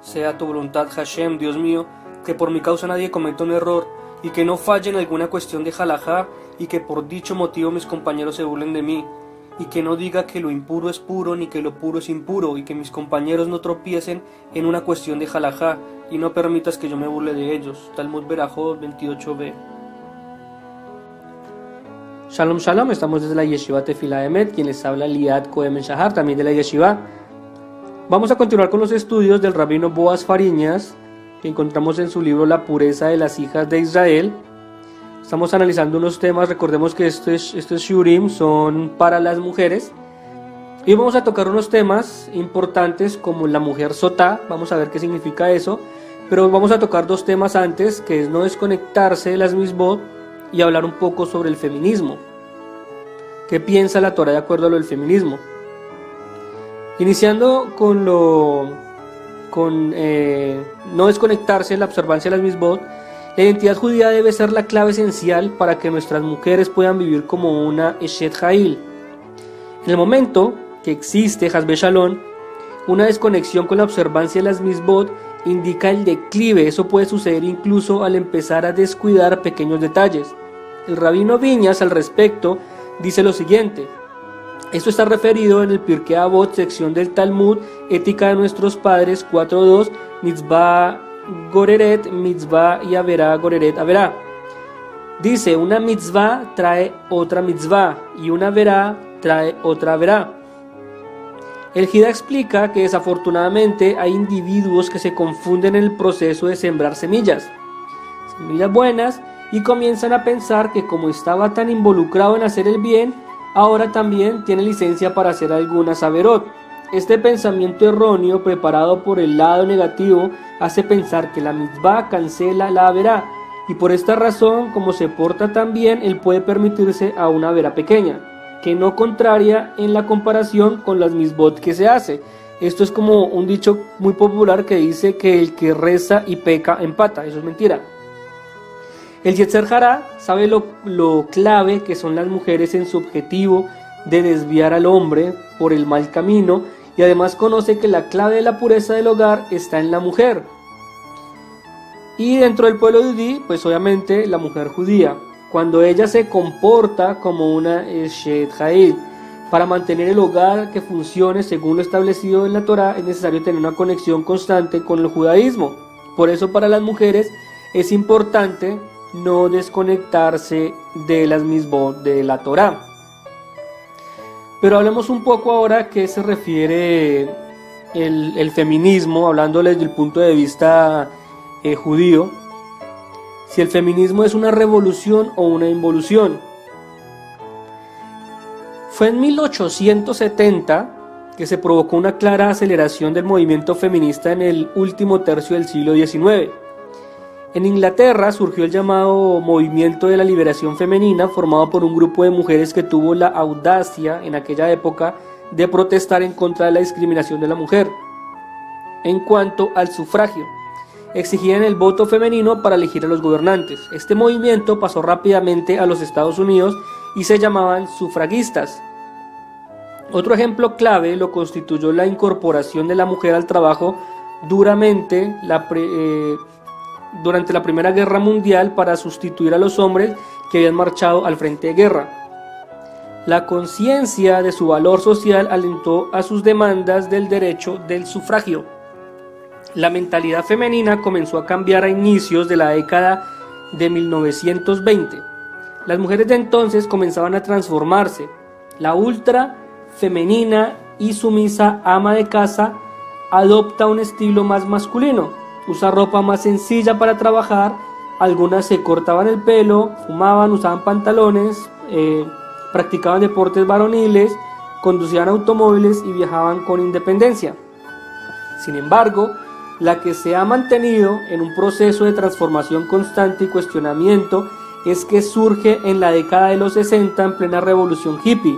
sea tu voluntad, Hashem, Dios mío, que por mi causa nadie cometa un error, y que no falle en alguna cuestión de halajá, y que por dicho motivo mis compañeros se burlen de mí, y que no diga que lo impuro es puro, ni que lo puro es impuro, y que mis compañeros no tropiecen en una cuestión de halajá, y no permitas que yo me burle de ellos. Talmud Berajot 28b. Shalom Shalom, estamos desde la Yeshiva Tefila Emet, quien les habla Liat Cohen Shahar, también de la Yeshiva. Vamos a continuar con los estudios del rabino Boaz Fariñas, que encontramos en su libro La pureza de las hijas de Israel. Estamos analizando unos temas, recordemos que estos shurim son para las mujeres. Y vamos a tocar unos temas importantes como la mujer sotá, vamos a ver qué significa eso. Pero vamos a tocar dos temas antes, que es no desconectarse de las misbot y hablar un poco sobre el feminismo. ¿Qué piensa la Torá de acuerdo a lo del feminismo? Iniciando con no desconectarse de la observancia de las misbot, la identidad judía debe ser la clave esencial para que nuestras mujeres puedan vivir como una Eshet Ha'il. En el momento que existe Hasbe Shalom, una desconexión con la observancia de las misbot indica el declive. Eso puede suceder incluso al empezar a descuidar pequeños detalles. El rabino Viñas al respecto dice lo siguiente: esto está referido en el Pirkei Avot, sección del Talmud, Ética de nuestros padres 4.2, Mitzvah Goreret, Mitzvah y Averá Goreret Averá. Dice, una mitzvah trae otra mitzvah y una verá trae otra verá. El Jida explica que desafortunadamente hay individuos que se confunden en el proceso de sembrar semillas buenas, y comienzan a pensar que como estaba tan involucrado en hacer el bien, ahora también tiene licencia para hacer algunas averot. Este pensamiento erróneo, preparado por el lado negativo, hace pensar que la mitzvah cancela la averá, y por esta razón, como se porta tan bien, él puede permitirse a una averá pequeña, que no contraria en la comparación con las misbot que se hace. Esto es como un dicho muy popular que dice que el que reza y peca empata. Eso es mentira. El Yetzer Hará sabe lo clave que son las mujeres en su objetivo de desviar al hombre por el mal camino, y además conoce que la clave de la pureza del hogar está en la mujer. Y dentro del pueblo judí, pues obviamente la mujer judía, cuando ella se comporta como una Eshet Ha'il, para mantener el hogar que funcione según lo establecido en la Torá, es necesario tener una conexión constante con el judaísmo. Por eso para las mujeres es importante no desconectarse de las misbot de la Torá. Pero hablemos un poco ahora a qué se refiere el feminismo, hablando desde el punto de vista judío. Si el feminismo es una revolución o una involución. Fue en 1870 que se provocó una clara aceleración del movimiento feminista en el último tercio del siglo XIX. En Inglaterra surgió el llamado Movimiento de la Liberación Femenina, formado por un grupo de mujeres que tuvo la audacia en aquella época de protestar en contra de la discriminación de la mujer. En cuanto al sufragio, exigían el voto femenino para elegir a los gobernantes. Este movimiento pasó rápidamente a los Estados Unidos y se llamaban sufragistas. Otro ejemplo clave lo constituyó la incorporación de la mujer al trabajo durante la Primera Guerra Mundial para sustituir a los hombres que habían marchado al frente de guerra. La conciencia de su valor social alentó a sus demandas del derecho del sufragio. La mentalidad femenina comenzó a cambiar a inicios de la década de 1920. Las mujeres de entonces comenzaban a transformarse. La ultra femenina y sumisa ama de casa adopta un estilo más masculino. Usa ropa más sencilla para trabajar, algunas se cortaban el pelo, fumaban, usaban pantalones, practicaban deportes varoniles, conducían automóviles y viajaban con independencia. Sin embargo, la que se ha mantenido en un proceso de transformación constante y cuestionamiento es que surge en la década de los 60 en plena revolución hippie.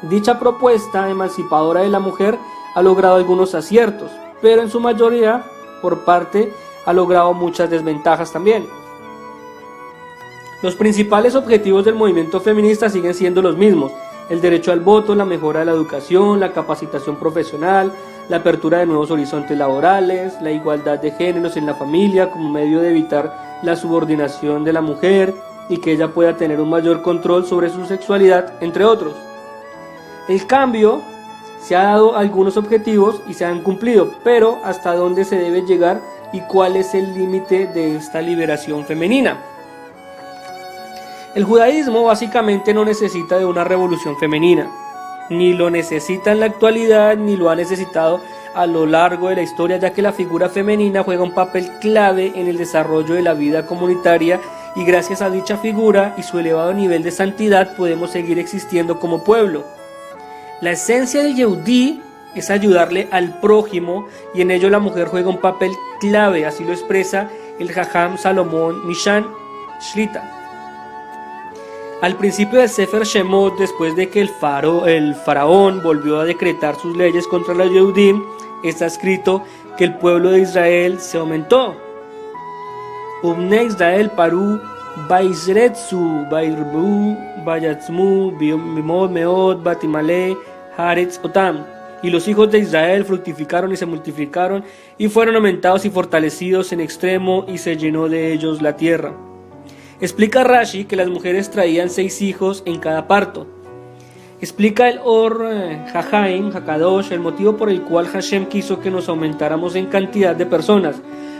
Dicha propuesta emancipadora de la mujer ha logrado algunos aciertos, pero en su mayoría por parte ha logrado muchas desventajas también. Los principales objetivos del movimiento feminista siguen siendo los mismos: el derecho al voto, la mejora de la educación, la capacitación profesional, la apertura de nuevos horizontes laborales, la igualdad de géneros en la familia como medio de evitar la subordinación de la mujer y que ella pueda tener un mayor control sobre su sexualidad, entre otros. El cambio se ha dado algunos objetivos y se han cumplido, pero ¿hasta dónde se debe llegar y cuál es el límite de esta liberación femenina? El judaísmo básicamente no necesita de una revolución femenina, ni lo necesita en la actualidad, ni lo ha necesitado a lo largo de la historia, ya que la figura femenina juega un papel clave en el desarrollo de la vida comunitaria y gracias a dicha figura y su elevado nivel de santidad podemos seguir existiendo como pueblo. La esencia del Yehudí es ayudarle al prójimo y en ello la mujer juega un papel clave, así lo expresa el Jajam Salomón Mishan Shlita. Al principio del Sefer Shemot, después de que el faraón volvió a decretar sus leyes contra los Yehudim, está escrito que el pueblo de Israel se aumentó. Ubne Israel paru baizretsu bairbu bayatzmu bimod meod batimale haretz otam. Y los hijos de Israel fructificaron y se multiplicaron y fueron aumentados y fortalecidos en extremo y se llenó de ellos la tierra. Explica Rashi que las mujeres traían 6 hijos en cada parto. Explica el Or Hachaim, Hakadosh, el motivo por el cual Hashem quiso que nos aumentáramos en cantidad de personas.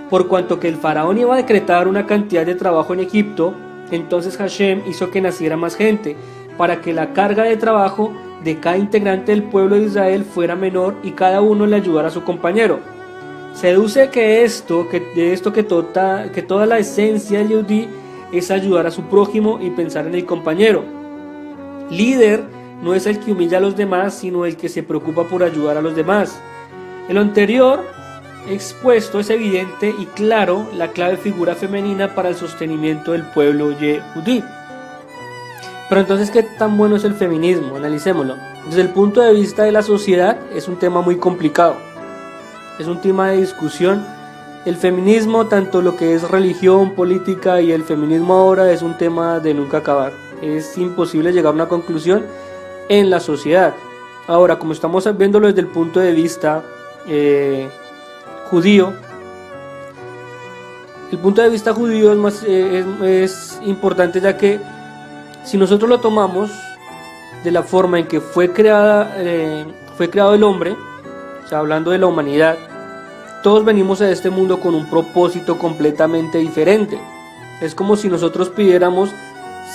Por cuanto que el faraón iba a decretar una cantidad de trabajo en Egipto, entonces Hashem hizo que naciera más gente, para que la carga de trabajo de cada integrante del pueblo de Israel fuera menor y cada uno le ayudara a su compañero. Se deduce que toda la esencia del Yehudí es ayudar a su prójimo y pensar en el compañero. Líder no es el que humilla a los demás, sino el que se preocupa por ayudar a los demás. En lo anterior expuesto es evidente y claro la clave figura femenina para el sostenimiento del pueblo Yehudí. Pero entonces, ¿qué tan bueno es el feminismo? Analicémoslo. Desde el punto de vista de la sociedad es un tema muy complicado. Es un tema de discusión. El feminismo, tanto lo que es religión, política y el feminismo ahora, es un tema de nunca acabar. Es imposible llegar a una conclusión en la sociedad. Ahora, como estamos viéndolo desde el punto de vista judío, el punto de vista judío es importante, ya que si nosotros lo tomamos de la forma en que fue creado el hombre, o sea, hablando de la humanidad, todos venimos a este mundo con un propósito completamente diferente. Es como si nosotros pidiéramos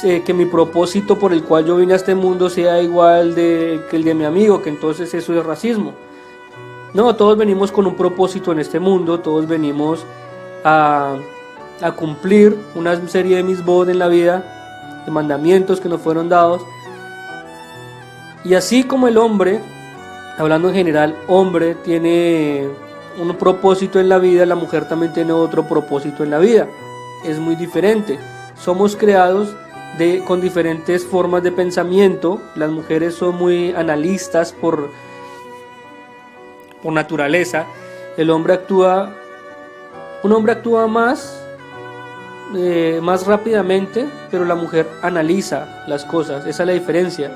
que mi propósito por el cual yo vine a este mundo sea igual que el de mi amigo, que entonces eso es racismo. No, todos venimos con un propósito en este mundo, todos venimos a cumplir una serie de misbod en la vida, de mandamientos que nos fueron dados. Y así como el hombre, hablando en general, hombre tiene un propósito en la vida, la mujer también tiene otro propósito en la vida. Es muy diferente. Somos creados con diferentes formas de pensamiento. Las mujeres son muy analistas por naturaleza. Un hombre actúa más rápidamente, pero la mujer analiza las cosas. Esa es la diferencia.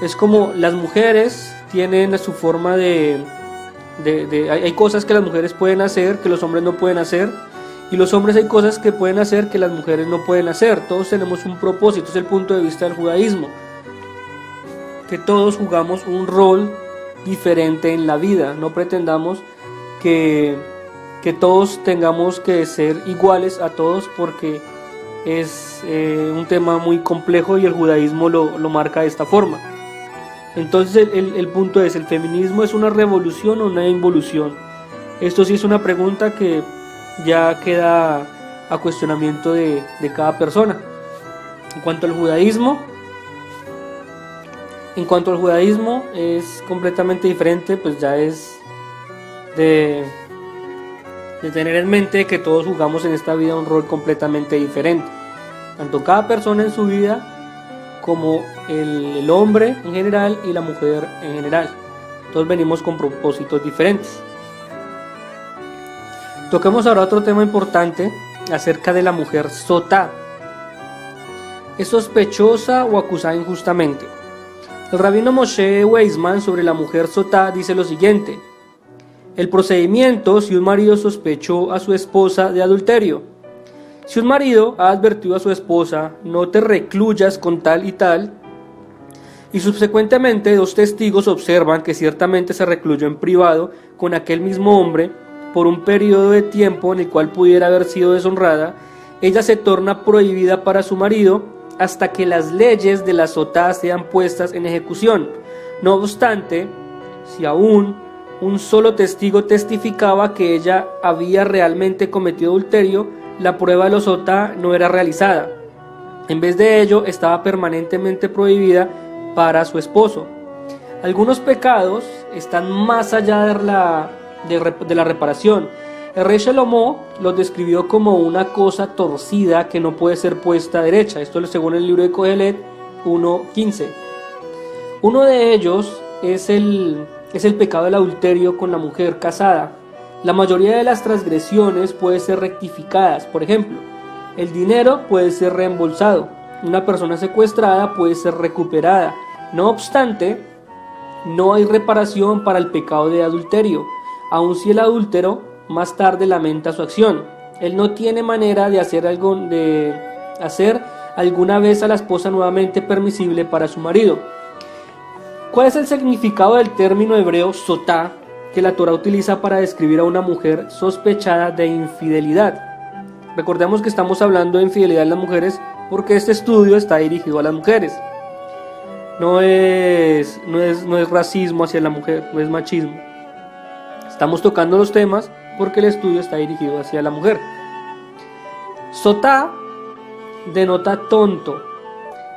Es como las mujeres tienen su forma hay cosas que las mujeres pueden hacer que los hombres no pueden hacer, y los hombres hay cosas que pueden hacer que las mujeres no pueden hacer. Todos tenemos un propósito. Es el punto de vista del judaísmo, que todos jugamos un rol diferente en la vida. No pretendamos que todos tengamos que ser iguales a todos, porque es un tema muy complejo y el judaísmo lo marca de esta forma. Entonces el punto es, ¿el feminismo es una revolución o una involución? Esto sí es una pregunta que ya queda a cuestionamiento de cada persona. En cuanto al judaísmo es completamente diferente, pues ya es de tener en mente que todos jugamos en esta vida un rol completamente diferente, tanto cada persona en su vida como el hombre en general y la mujer en general. Todos venimos con propósitos diferentes. Toquemos ahora otro tema importante acerca de la mujer sotá. ¿Es sospechosa o acusada injustamente? El rabino Moshe Weizmann sobre la mujer sotá dice lo siguiente: El procedimiento si un marido sospechó a su esposa de adulterio. Si un marido ha advertido a su esposa, no te recluyas con tal y tal, y subsecuentemente 2 testigos observan que ciertamente se recluyó en privado con aquel mismo hombre por un periodo de tiempo en el cual pudiera haber sido deshonrada, ella se torna prohibida para su marido hasta que las leyes de la sotá sean puestas en ejecución. No obstante, si aún un solo testigo testificaba que ella había realmente cometido adulterio, la prueba de la sotá no era realizada. En vez de ello, estaba permanentemente prohibida para su esposo. Algunos pecados están más allá de la reparación. El rey Shlomo los describió como una cosa torcida que no puede ser puesta derecha. Esto es según el libro de Kohelet 1:15. Uno de ellos es el pecado del adulterio con la mujer casada. La mayoría de las transgresiones pueden ser rectificadas. Por ejemplo, el dinero puede ser reembolsado. Una persona secuestrada puede ser recuperada. No obstante, no hay reparación para el pecado de adulterio, aun si el adúltero más tarde lamenta su acción. Él no tiene manera de hacer alguna vez a la esposa nuevamente permisible para su marido. ¿Cuál es el significado del término hebreo sotá que la Torá utiliza para describir a una mujer sospechada de infidelidad? Recordemos que estamos hablando de infidelidad en las mujeres porque este estudio está dirigido a las mujeres. No es racismo hacia la mujer, no es machismo. Estamos tocando los temas porque el estudio está dirigido hacia la mujer. Sotá denota tonto.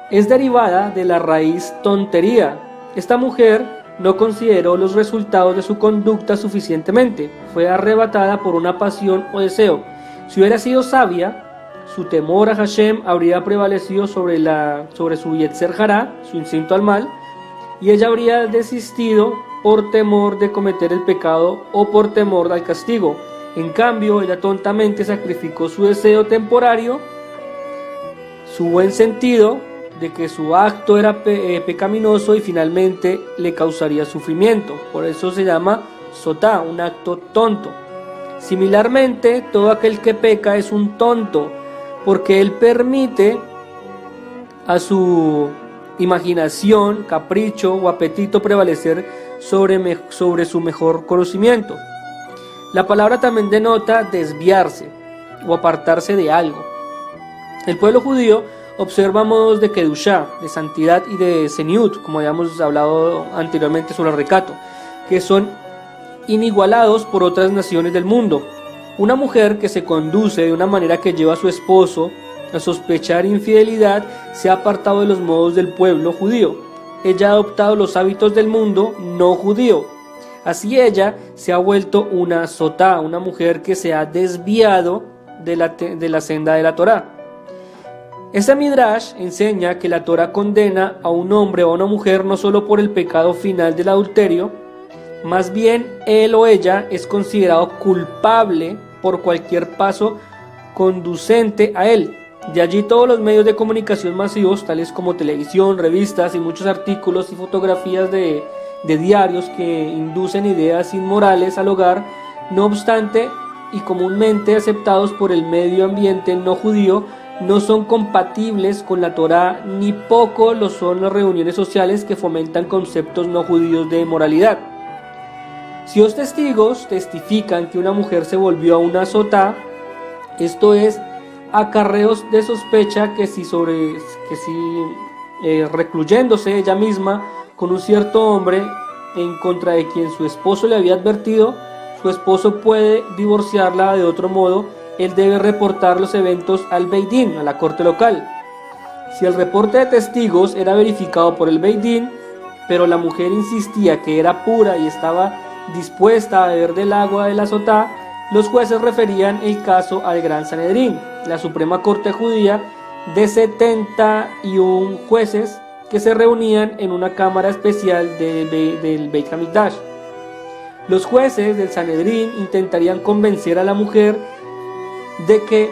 Es derivada de la raíz tontería. Esta mujer no consideró los resultados de su conducta suficientemente. Fue arrebatada por una pasión o deseo. Si hubiera sido sabia, su temor a Hashem habría prevalecido sobre su Yetzer Hará, su instinto al mal, y ella habría desistido por temor de cometer el pecado o por temor al castigo. En cambio, ella tontamente sacrificó su deseo temporario, su buen sentido de que su acto era pecaminoso y finalmente le causaría sufrimiento. Por eso se llama sotá, un acto tonto. Similarmente, todo aquel que peca es un tonto, porque él permite a su imaginación, capricho o apetito prevalecer sobre su mejor conocimiento. La palabra también denota desviarse o apartarse de algo. El pueblo judío observa modos de kedushá, de santidad y de zeniut, como habíamos hablado anteriormente sobre el recato, que son inigualados por otras naciones del mundo. Una mujer que se conduce de una manera que lleva a su esposo a sospechar infidelidad se ha apartado de los modos del pueblo judío. Ella ha adoptado los hábitos del mundo no judío. Así ella se ha vuelto una sotá, una mujer que se ha desviado de la senda de la Torá. Este Midrash enseña que la Torá condena a un hombre o a una mujer no solo por el pecado final del adulterio, más bien él o ella es considerado culpable por cualquier paso conducente a él. De allí todos los medios de comunicación masivos, tales como televisión, revistas y muchos artículos y fotografías de diarios que inducen ideas inmorales al hogar, no obstante, y comúnmente aceptados por el medio ambiente no judío, no son compatibles con la Torá, ni poco lo son las reuniones sociales que fomentan conceptos no judíos de moralidad. Si 2 testigos testifican que una mujer se volvió a una sotá, esto es, acarreos de sospecha que si recluyéndose ella misma con un cierto hombre en contra de quien su esposo le había advertido, su esposo puede divorciarla de otro modo, él debe reportar los eventos al Beit Din, a la corte local. Si el reporte de testigos era verificado por el Beit Din, pero la mujer insistía que era pura y estaba dispuesta a beber del agua de la sotá, los jueces referían el caso al Gran Sanedrín, la Suprema Corte Judía de 71 jueces que se reunían en una cámara especial del Beit HaMikdash. Los jueces del Sanedrín intentarían convencer a la mujer de que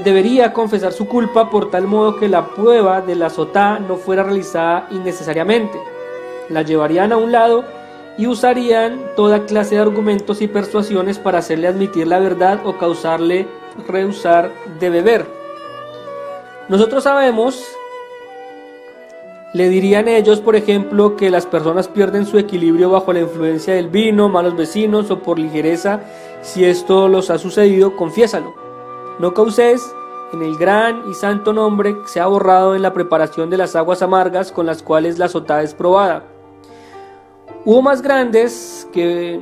debería confesar su culpa por tal modo que la prueba de la sotá no fuera realizada innecesariamente. La llevarían a un lado y usarían toda clase de argumentos y persuasiones para hacerle admitir la verdad o causarle rehusar de beber. Nosotros sabemos, le dirían ellos, por ejemplo, que las personas pierden su equilibrio bajo la influencia del vino, malos vecinos o por ligereza. Si esto los ha sucedido, confiésalo. No causes en el gran y santo nombre que se ha borrado en la preparación de las aguas amargas con las cuales la sotá es probada. Hubo más grandes que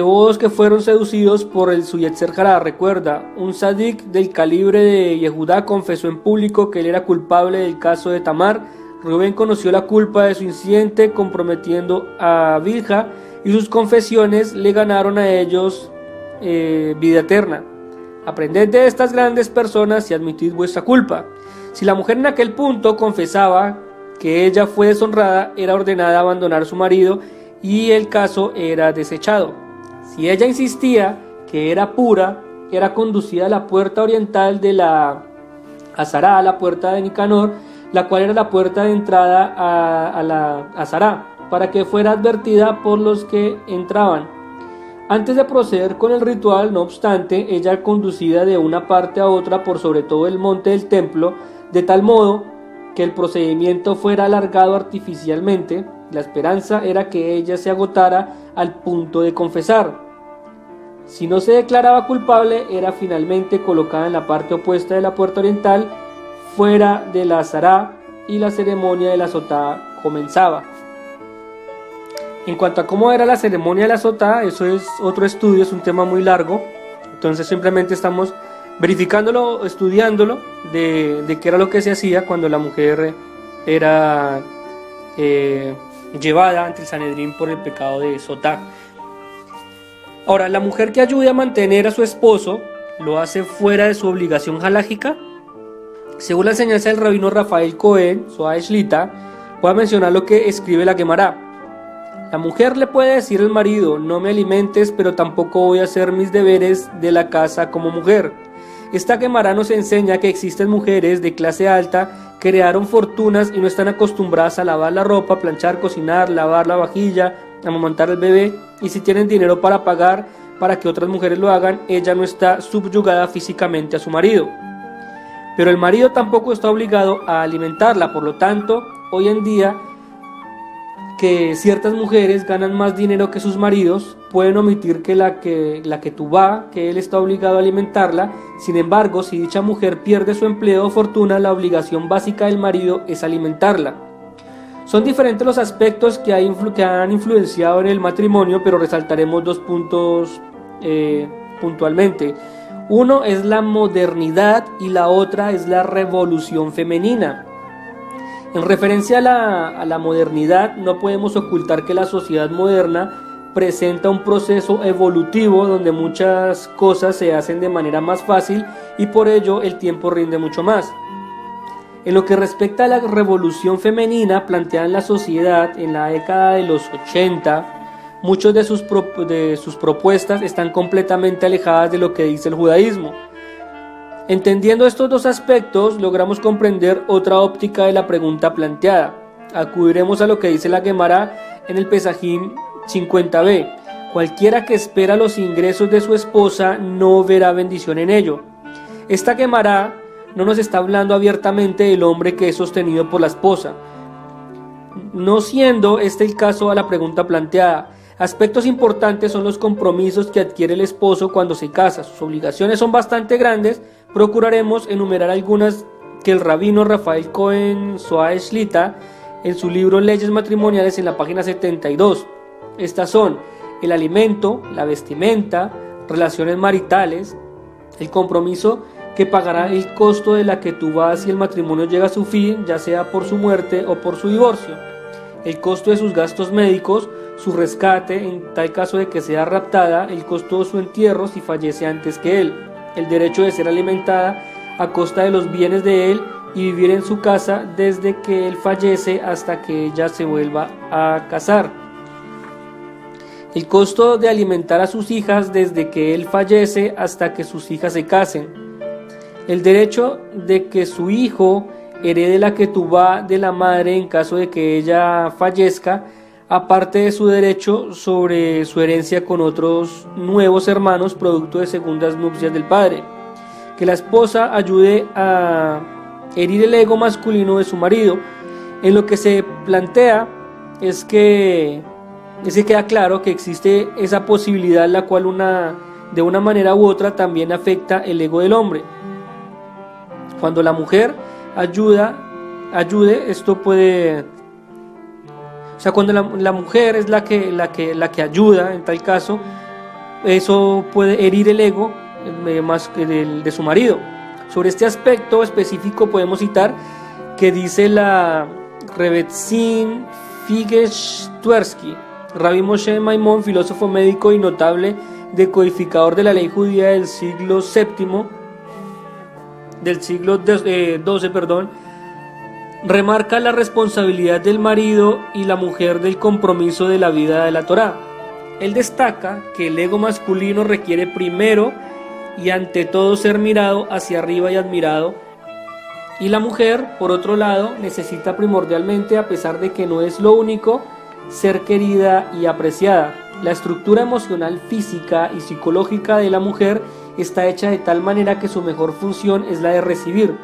vos que fueron seducidos por el su Yetzer Hará. Recuerda, un sadik del calibre de Yehudá confesó en público que él era culpable del caso de Tamar. Rubén conoció la culpa de su incidente comprometiendo a Bilha y sus confesiones le ganaron a ellos vida eterna. Aprended de estas grandes personas y admitid vuestra culpa. Si la mujer en aquel punto confesaba que ella fue deshonrada, era ordenada a abandonar a su marido y el caso era desechado. Si ella insistía que era pura, era conducida a la puerta oriental de la Azará, a la puerta de Nicanor, la cual era la puerta de entrada a la Azará, para que fuera advertida por los que entraban. Antes de proceder con el ritual, no obstante, ella era conducida de una parte a otra por sobre todo el monte del templo, de tal modo que el procedimiento fuera alargado artificialmente. La esperanza era que ella se agotara al punto de confesar. Si no se declaraba culpable, era finalmente colocada en la parte opuesta de la puerta oriental, fuera de la Azará, y la ceremonia de la sotá comenzaba. En cuanto a cómo era la ceremonia de la sotá, eso es otro estudio, es un tema muy largo. Entonces simplemente estamos verificándolo, estudiándolo, de qué era lo que se hacía cuando la mujer era llevada ante el Sanedrín por el pecado de sotá. Ahora, la mujer que ayude a mantener a su esposo lo hace fuera de su obligación halágica. Según la enseñanza del rabino Rafael Cohen, Zohar Shlita, voy a mencionar lo que escribe la Gemara. La mujer le puede decir al marido: no me alimentes, pero tampoco voy a hacer mis deberes de la casa como mujer. Esta Gemara nos enseña que existen mujeres de clase alta que crearon fortunas y no están acostumbradas a lavar la ropa, planchar, cocinar, lavar la vajilla, amamantar al bebé, y si tienen dinero para pagar para que otras mujeres lo hagan, ella no está subyugada físicamente a su marido. Pero el marido tampoco está obligado a alimentarla. Por lo tanto, hoy en día, que ciertas mujeres ganan más dinero que sus maridos, pueden omitir que la que tú va, que él está obligado a alimentarla. Sin embargo, si dicha mujer pierde su empleo o fortuna, la obligación básica del marido es alimentarla. Son diferentes los aspectos que han influenciado en el matrimonio, pero resaltaremos dos puntos puntualmente. Uno es la modernidad y la otra es la revolución femenina. En referencia a la modernidad, no podemos ocultar que la sociedad moderna presenta un proceso evolutivo donde muchas cosas se hacen de manera más fácil y por ello el tiempo rinde mucho más. En lo que respecta a la revolución femenina planteada en la sociedad en la década de los 80, muchas de sus propuestas están completamente alejadas de lo que dice el judaísmo. Entendiendo estos dos aspectos, logramos comprender otra óptica de la pregunta planteada. Acudiremos a lo que dice la Gemara en el Pesajim 50b. Cualquiera que espera los ingresos de su esposa no verá bendición en ello. Esta Gemara no nos está hablando abiertamente del hombre que es sostenido por la esposa, no siendo este el caso a la pregunta planteada. Aspectos importantes son los compromisos que adquiere el esposo cuando se casa. Sus obligaciones son bastante grandes. Procuraremos enumerar algunas que el rabino Rafael Cohen Zohar Shlita en su libro Leyes Matrimoniales en la página 72. Estas son el alimento, la vestimenta, relaciones maritales, el compromiso que pagará el costo de la que tú vas si el matrimonio llega a su fin, ya sea por su muerte o por su divorcio, el costo de sus gastos médicos, su rescate en tal caso de que sea raptada, el costo de su entierro si fallece antes que él, el derecho de ser alimentada a costa de los bienes de él y vivir en su casa desde que él fallece hasta que ella se vuelva a casar, el costo de alimentar a sus hijas desde que él fallece hasta que sus hijas se casen, el derecho de que su hijo herede la ketubá de la madre en caso de que ella fallezca aparte de su derecho sobre su herencia con otros nuevos hermanos producto de segundas nupcias del padre. Que la esposa ayude a herir el ego masculino de su marido. En lo que se plantea es que queda claro que existe esa posibilidad la cual de una manera u otra también afecta el ego del hombre. Cuando la mujer ayude, esto puede, o sea, cuando la mujer es la que ayuda, en tal caso, eso puede herir el ego más que de su marido. Sobre este aspecto específico podemos citar que dice la Rebbetzin Figel-Twersky, Rabbi Moshe Maimón, filósofo médico y notable decodificador de la ley judía del siglo XII, del siglo XII, remarca la responsabilidad del marido y la mujer del compromiso de la vida de la Torá. Él destaca que el ego masculino requiere primero y ante todo ser mirado hacia arriba y admirado, y la mujer, por otro lado, necesita primordialmente, a pesar de que no es lo único, ser querida y apreciada. La estructura emocional, física y psicológica de la mujer está hecha de tal manera que su mejor función es la de recibir.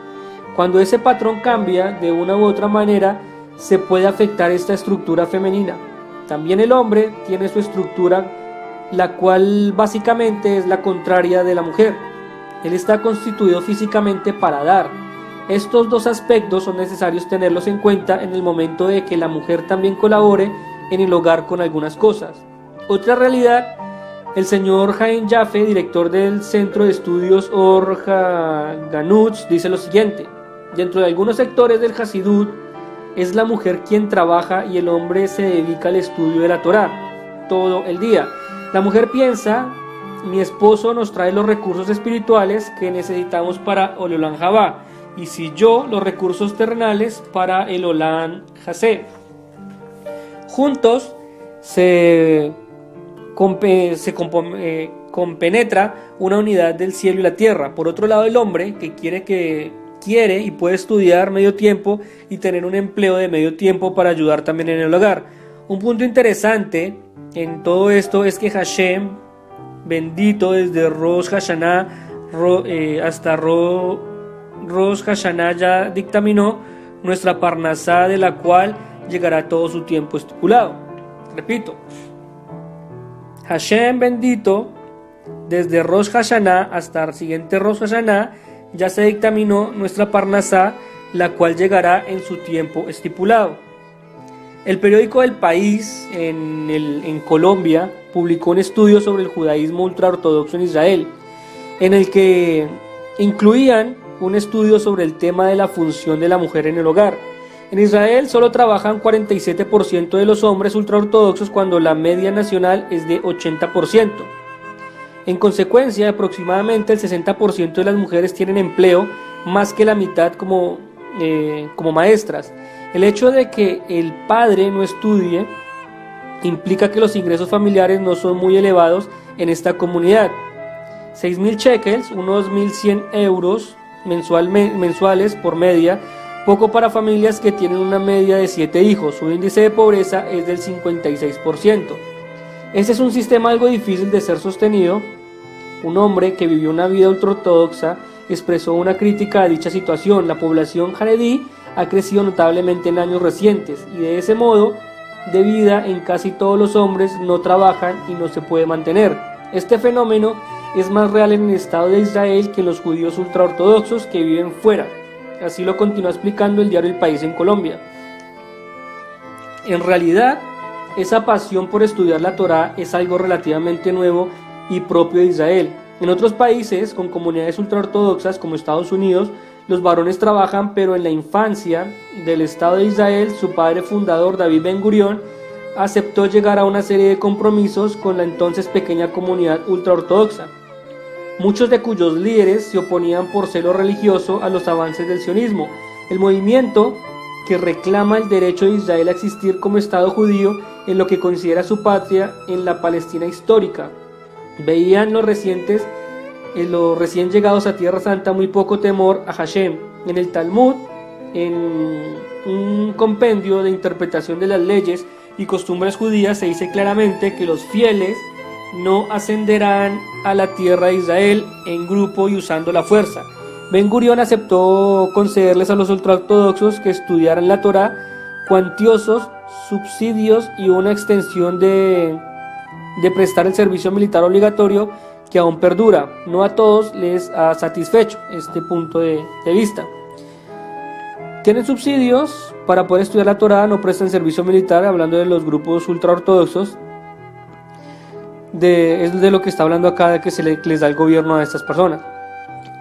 Cuando ese patrón cambia de una u otra manera, se puede afectar esta estructura femenina. También el hombre tiene su estructura, la cual básicamente es la contraria de la mujer. Él está constituido físicamente para dar. Estos dos aspectos son necesarios tenerlos en cuenta en el momento de que la mujer también colabore en el hogar con algunas cosas. Otra realidad, el señor Haim Jaffe, director del Centro de Estudios Or HaGanutz, dice lo siguiente: dentro de algunos sectores del Hasidut, es la mujer quien trabaja y el hombre se dedica al estudio de la Torá todo el día. La mujer piensa: mi esposo nos trae los recursos espirituales que necesitamos para el Olam Jabá, y si yo los recursos terrenales para el Olam Hasé. Juntos se compenetra una unidad del cielo y la tierra. Por otro lado, el hombre que quiere y puede estudiar medio tiempo y tener un empleo de medio tiempo para ayudar también en el hogar. Un punto interesante en todo esto es que Hashem, bendito desde Rosh Hashanah hasta Rosh Hashanah, ya dictaminó nuestra parnasá, de la cual llegará todo su tiempo estipulado. Repito, Hashem, bendito desde Rosh Hashanah hasta el siguiente Rosh Hashanah, ya se dictaminó nuestra parnasá, la cual llegará en su tiempo estipulado. El periódico El País en Colombia publicó un estudio sobre el judaísmo ultraortodoxo en Israel, en el que incluían un estudio sobre el tema de la función de la mujer en el hogar. En Israel solo trabajan 47% de los hombres ultraortodoxos, cuando la media nacional es de 80%. En consecuencia, aproximadamente el 60% de las mujeres tienen empleo, más que la mitad como maestras. El hecho de que el padre no estudie implica que los ingresos familiares no son muy elevados en esta comunidad. 6.000 shekels, unos 1.100 euros mensuales por media, poco para familias que tienen una media de 7 hijos. Su índice de pobreza es del 56%. Este es un sistema algo difícil de ser sostenido. Un hombre que vivió una vida ultraortodoxa expresó una crítica a dicha situación. La población jaredí ha crecido notablemente en años recientes, y de ese modo de vida en casi todos los hombres no trabajan y no se puede mantener. Este fenómeno es más real en el Estado de Israel que en los judíos ultraortodoxos que viven fuera. Así lo continúa explicando el diario El País en Colombia. En realidad, esa pasión por estudiar la Torá es algo relativamente nuevo y propio de Israel. En otros países con comunidades ultraortodoxas como Estados Unidos, los varones trabajan, pero en la infancia del Estado de Israel, su padre fundador, David Ben Gurión, aceptó llegar a una serie de compromisos con la entonces pequeña comunidad ultraortodoxa, muchos de cuyos líderes se oponían por celo religioso a los avances del sionismo, el movimiento que reclama el derecho de Israel a existir como Estado judío en lo que considera su patria en la Palestina histórica. Veían los recién llegados a Tierra Santa muy poco temor a Hashem. En el Talmud, en un compendio de interpretación de las leyes y costumbres judías se dice claramente que los fieles no ascenderán a la tierra de Israel en grupo y usando la fuerza. Ben Gurión aceptó concederles a los ultraortodoxos que estudiaran la Torá cuantiosos subsidios y una extensión de prestar el servicio militar obligatorio que aún perdura. No a todos les ha satisfecho este punto de vista. Tienen subsidios para poder estudiar la Torá, no prestan servicio militar, hablando de los grupos ultraortodoxos. Es de lo que está hablando acá, de que les da el gobierno a estas personas.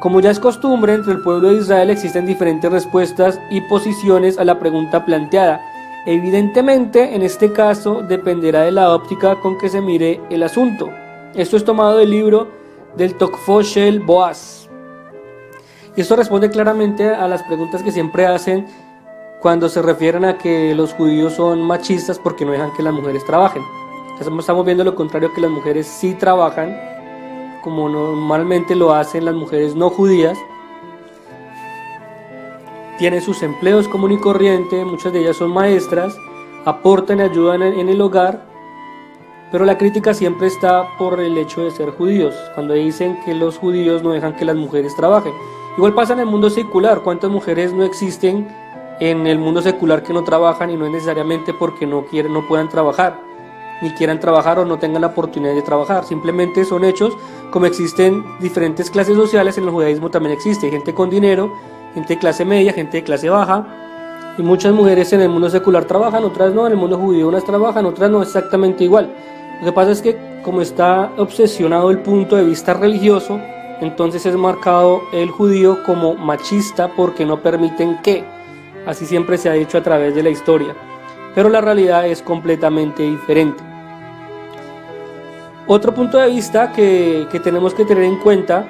Como ya es costumbre, entre el pueblo de Israel existen diferentes respuestas y posiciones a la pregunta planteada. Evidentemente, en este caso, dependerá de la óptica con que se mire el asunto. Esto es tomado del libro del Tokfo Shel Boaz. Y esto responde claramente a las preguntas que siempre hacen cuando se refieren a que los judíos son machistas porque no dejan que las mujeres trabajen. Estamos viendo lo contrario, que las mujeres sí trabajan, como normalmente lo hacen las mujeres no judías. Tienen sus empleos común y corriente, muchas de ellas son maestras, aportan y ayudan en el hogar, pero la crítica siempre está por el hecho de ser judíos, cuando dicen que los judíos no dejan que las mujeres trabajen. Igual pasa en el mundo secular. ¿Cuántas mujeres no existen en el mundo secular que no trabajan, y no es necesariamente porque no puedan trabajar, ni quieran trabajar o no tengan la oportunidad de trabajar? Simplemente son hechos. Como existen diferentes clases sociales, en el judaísmo también existe gente con dinero, gente de clase media, gente de clase baja, y muchas mujeres en el mundo secular trabajan, otras no. En el mundo judío unas trabajan, otras no, exactamente igual. Lo que pasa es que como está obsesionado el punto de vista religioso, entonces es marcado el judío como machista porque no permiten que. Así siempre se ha dicho a través de la historia, pero la realidad es completamente diferente. Otro punto de vista que tenemos que tener en cuenta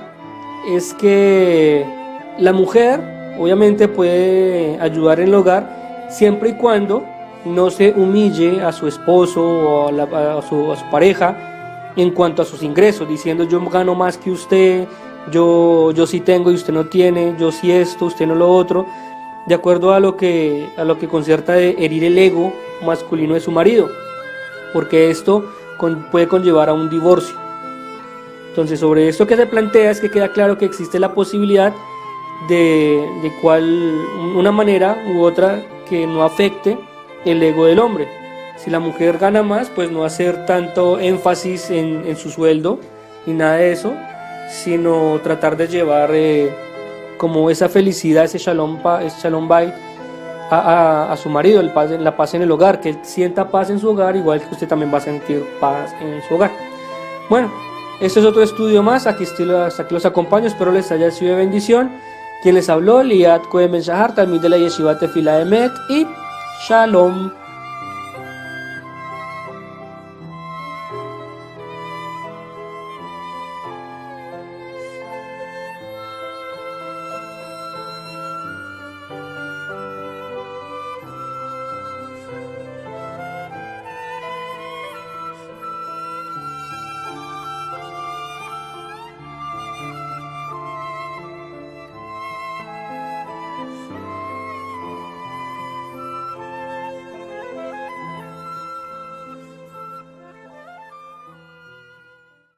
es que la mujer obviamente puede ayudar en el hogar siempre y cuando no se humille a su esposo o a su pareja en cuanto a sus ingresos, diciendo yo gano más que usted, yo sí tengo y usted no tiene, yo sí esto, usted no lo otro, de acuerdo a lo que concierta de herir el ego masculino de su marido, porque esto puede conllevar a un divorcio. Entonces, sobre esto que se plantea es que queda claro que existe la posibilidad de una manera u otra que no afecte el ego del hombre. Si la mujer gana más, pues no hacer tanto énfasis en su sueldo ni nada de eso, sino tratar de llevar como esa felicidad, ese shalom bait a su marido, la paz en el hogar, que él sienta paz en su hogar, igual que usted también va a sentir paz en su hogar. Bueno, este es otro estudio más, hasta aquí los acompaño, espero les haya sido de bendición. Quien les habló, Liat Cohen Ben Shahar, talmid de la Yeshiva Tefilá Emet, y Shalom.